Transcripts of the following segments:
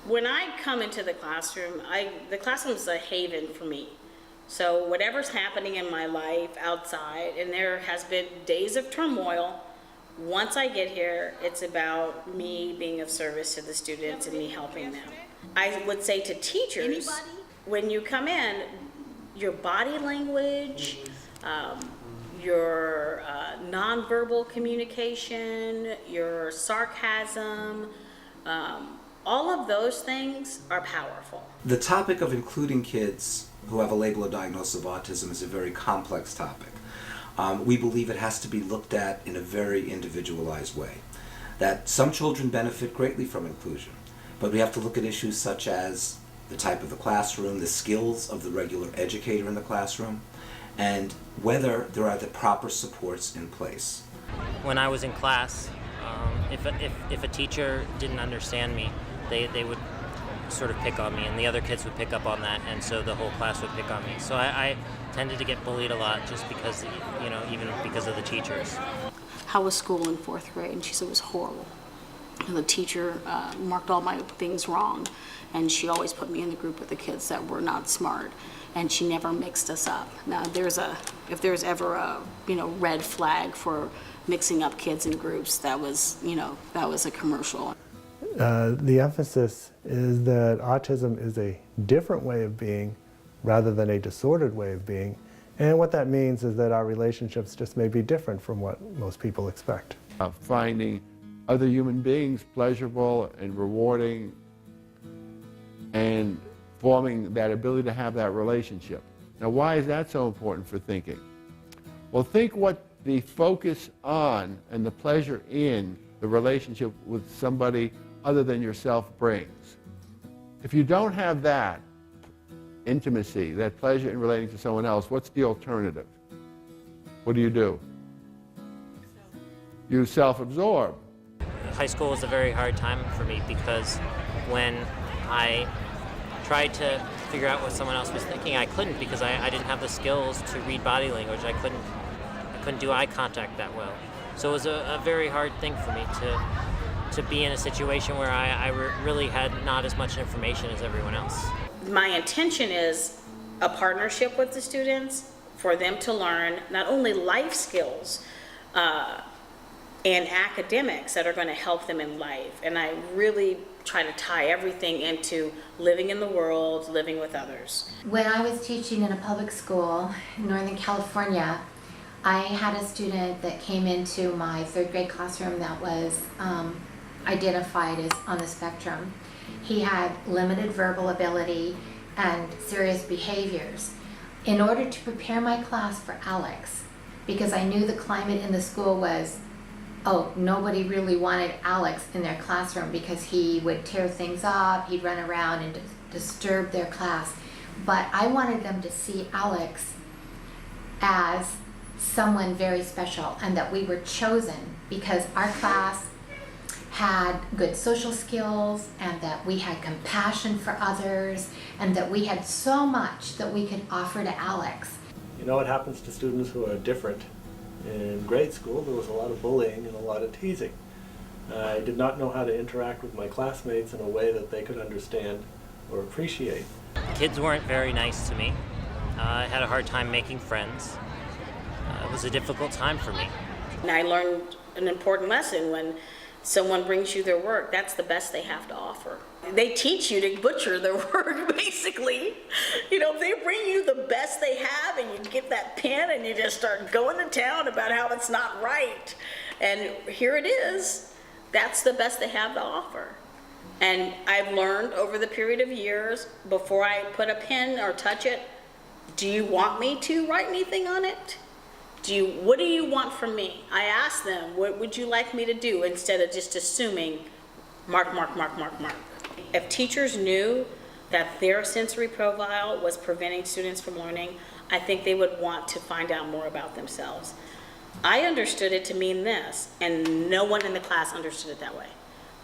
When I come into the classroom, the classroom is a haven for me. So whatever's happening in my life outside, and there has been days of turmoil, once I get here, it's about me being of service to the students and me helping them. I would say to teachers, when you come in, your body language, your nonverbal communication, your sarcasm, all of those things are powerful. The topic of including kids who have a label or diagnosis of autism is a very complex topic. We believe it has to be looked at in a very individualized way. That some children benefit greatly from inclusion, but we have to look at issues such as the type of the classroom, the skills of the regular educator in the classroom, and whether there are the proper supports in place. When I was in class, if a teacher didn't understand me, they would sort of pick on me, and the other kids would pick up on that, and so the whole class would pick on me. So I tended to get bullied a lot just because, even because of the teachers. How was school in fourth grade? And she said it was horrible. And the teacher marked all my things wrong, and she always put me in the group with the kids that were not smart, and she never mixed us up. Now, if there's ever a red flag for mixing up kids in groups, that was a commercial. The emphasis is that autism is a different way of being rather than a disordered way of being. And what that means is that our relationships just may be different from what most people expect. Finding other human beings pleasurable and rewarding and forming that ability to have that relationship. Now, why is that so important for thinking? Well, think what the focus on and the pleasure in the relationship with somebody other than yourself brings. If you don't have that intimacy, that pleasure in relating to someone else, what's the alternative? What do? You self-absorb. High school was a very hard time for me because when I tried to figure out what someone else was thinking, I couldn't because I didn't have the skills to read body language. I couldn't do eye contact that well. So it was a very hard thing for me to be in a situation where I really had not as much information as everyone else. My intention is a partnership with the students for them to learn not only life skills and academics that are going to help them in life. And I really try to tie everything into living in the world, living with others. When I was teaching in a public school in Northern California, I had a student that came into my third grade classroom that was identified as on the spectrum. He had limited verbal ability and serious behaviors. In order to prepare my class for Alex, because I knew the climate in the school was, nobody really wanted Alex in their classroom because he would tear things up, he'd run around and disturb their class. But I wanted them to see Alex as someone very special and that we were chosen because our class had good social skills and that we had compassion for others and that we had so much that we could offer to Alex. You know what happens to students who are different? In grade school, there was a lot of bullying and a lot of teasing. I did not know how to interact with my classmates in a way that they could understand or appreciate. Kids weren't very nice to me. I had a hard time making friends. It was a difficult time for me. And I learned an important lesson: when someone brings you their work, that's the best they have to offer. They teach you to butcher their work, basically. They bring you the best they have and you get that pen and you just start going to town about how it's not right. And here it is. That's the best they have to offer. And I've learned over the period of years, before I put a pen or touch it, do you want me to write anything on it? What do you want from me? I ask them, what would you like me to do, instead of just assuming mark, mark, mark, mark, mark. If teachers knew that their sensory profile was preventing students from learning, I think they would want to find out more about themselves. I understood it to mean this, and no one in the class understood it that way.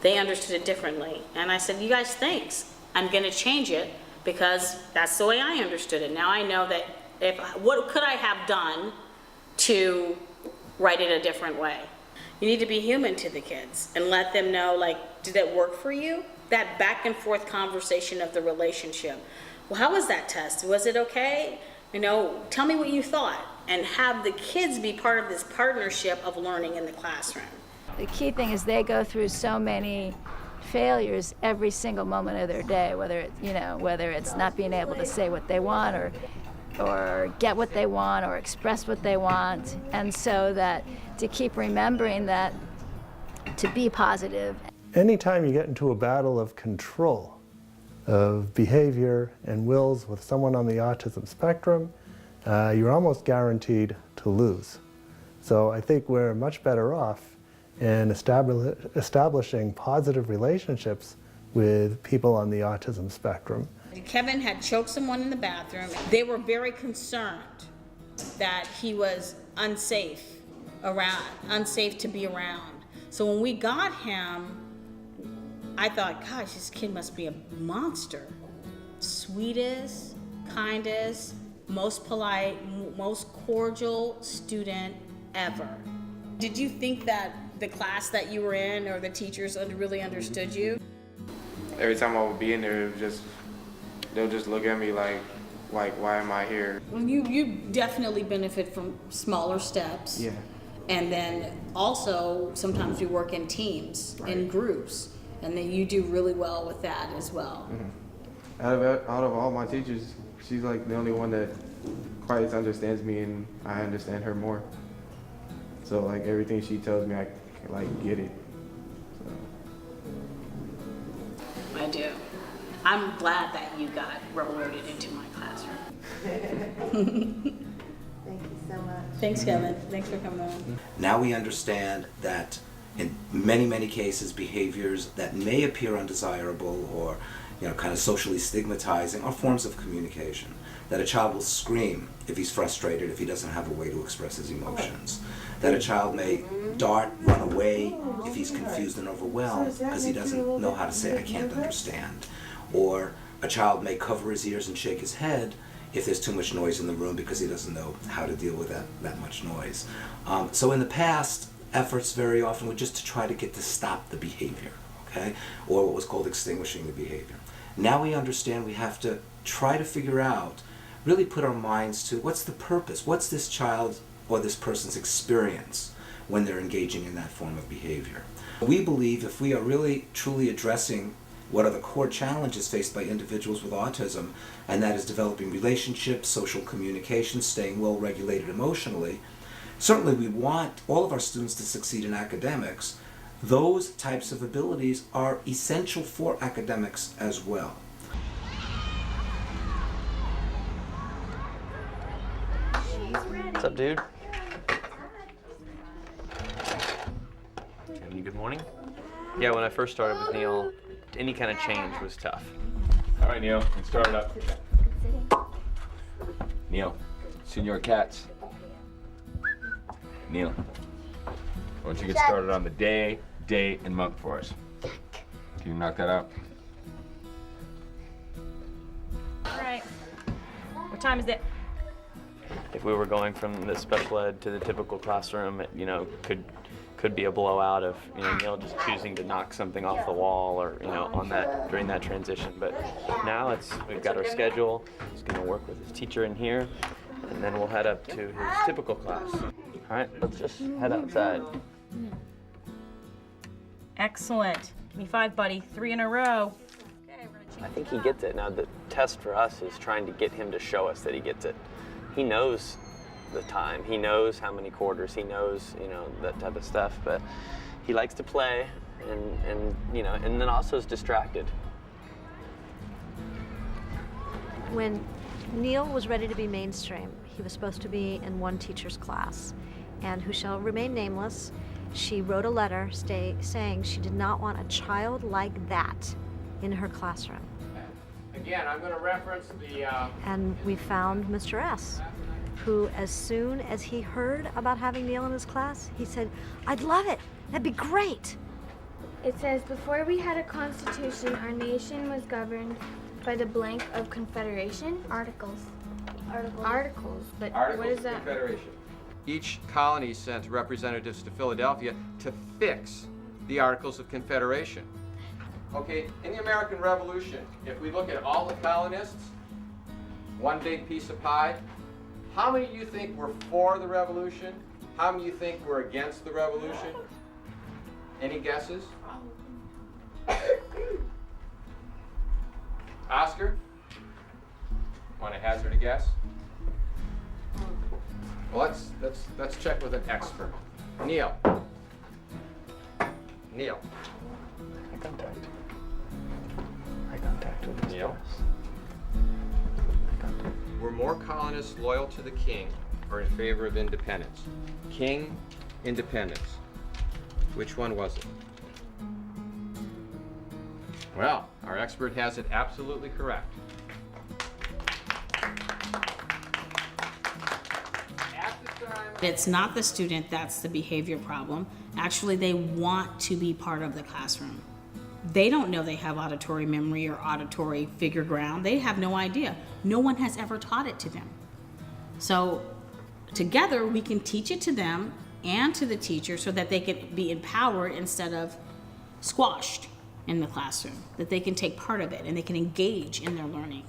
They understood it differently. And I said, you guys, thanks. I'm gonna change it because that's the way I understood it. Now I know that what could I have done to write it a different way. You need to be human to the kids and let them know, like, did that work for you? That back and forth conversation of the relationship. Well, how was that test? Was it okay? You know, tell me what you thought. And have the kids be part of this partnership of learning in the classroom. The key thing is they go through so many failures every single moment of their day, whether it's not being able to say what they want or get what they want or express what they want. And so that to keep remembering that to be positive. Anytime you get into a battle of control of behavior and wills with someone on the autism spectrum, you're almost guaranteed to lose. So I think we're much better off in establishing positive relationships with people on the autism spectrum. Kevin had choked someone in the bathroom. They were very concerned that he was unsafe to be around. So when we got him, I thought, gosh, this kid must be a monster. Sweetest, kindest, most polite, most cordial student ever. Did you think that the class that you were in or the teachers really understood you? Every time I would be in there, they'll just look at me like why am I here? Well, you definitely benefit from smaller steps. Yeah. And then also sometimes we work in teams, in groups, and then you do really well with that as well. Mm-hmm. Out of all my teachers, she's like the only one that quite understands me, and I understand her more. So like everything she tells me, I like get it. So. I do. I'm glad that you got promoted into my classroom. Thank you so much. Thanks, Kevin. Thanks for coming on. Now we understand that in many, many cases, behaviors that may appear undesirable or kind of socially stigmatizing are forms of communication. That a child will scream if he's frustrated, if he doesn't have a way to express his emotions. That a child may run away if he's confused and overwhelmed because he doesn't know how to say, I can't understand. Or a child may cover his ears and shake his head if there's too much noise in the room because he doesn't know how to deal with that much noise. So in the past, efforts very often were just to try to stop the behavior, okay? Or what was called extinguishing the behavior. Now we understand we have to try to figure out, really put our minds to what's the purpose, what's this child or this person's experience when they're engaging in that form of behavior. We believe if we are really truly addressing what are the core challenges faced by individuals with autism, and that is developing relationships, social communication, staying well regulated emotionally, certainly we want all of our students to succeed in academics. Those types of abilities are essential for academics as well. What's up, dude? Good morning. Yeah, when I first started with Neil, any kind of change was tough. All right, Neil, let's start it up. Neil, Senor Katz. Neil, why don't you get started on the day, date, and month for us? Can you knock that out? All right. What time is it? If we were going from the special ed to the typical classroom, it, could be a blowout of Neil just choosing to knock something off the wall or on that during that transition. But now we've got our schedule. He's going to work with his teacher in here, and then we'll head up to his typical class. All right, let's just head outside. Excellent. Give me 5, buddy. 3 in a row. I think he gets it. Now the test for us is trying to get him to show us that he gets it. He knows the time. He knows how many quarters. He knows, that type of stuff. But he likes to play, and then also is distracted. When Neil was ready to be mainstream, he was supposed to be in one teacher's class, and who shall remain nameless, she wrote a letter saying she did not want a child like that in her classroom. Again, I'm going to reference the... And we found Mr. S., who, as soon as he heard about having Neil in his class, he said, I'd love it. That'd be great. It says, before we had a constitution, our nation was governed by the blank of confederation. Articles. But Articles what is that? Confederation. each colony sent representatives to Philadelphia to fix the Articles of Confederation. Okay, in the American Revolution, if we look at all the colonists, one big piece of pie, how many do you think were for the revolution? How many do you think were against the revolution? Any guesses? Oscar? Want to hazard a guess? Well, let's check with an expert. Neil. Neil. Eye contact with Neil. Were more colonists loyal to the king or in favor of independence? King, independence. Which one was it? Well, our expert has it absolutely correct. It's not the student that's the behavior problem. Actually, they want to be part of the classroom. They don't know they have auditory memory or auditory figure ground. They have no idea. No one has ever taught it to them. So together we can teach it to them and to the teacher so that they can be empowered instead of squashed in the classroom, that they can take part of it and they can engage in their learning.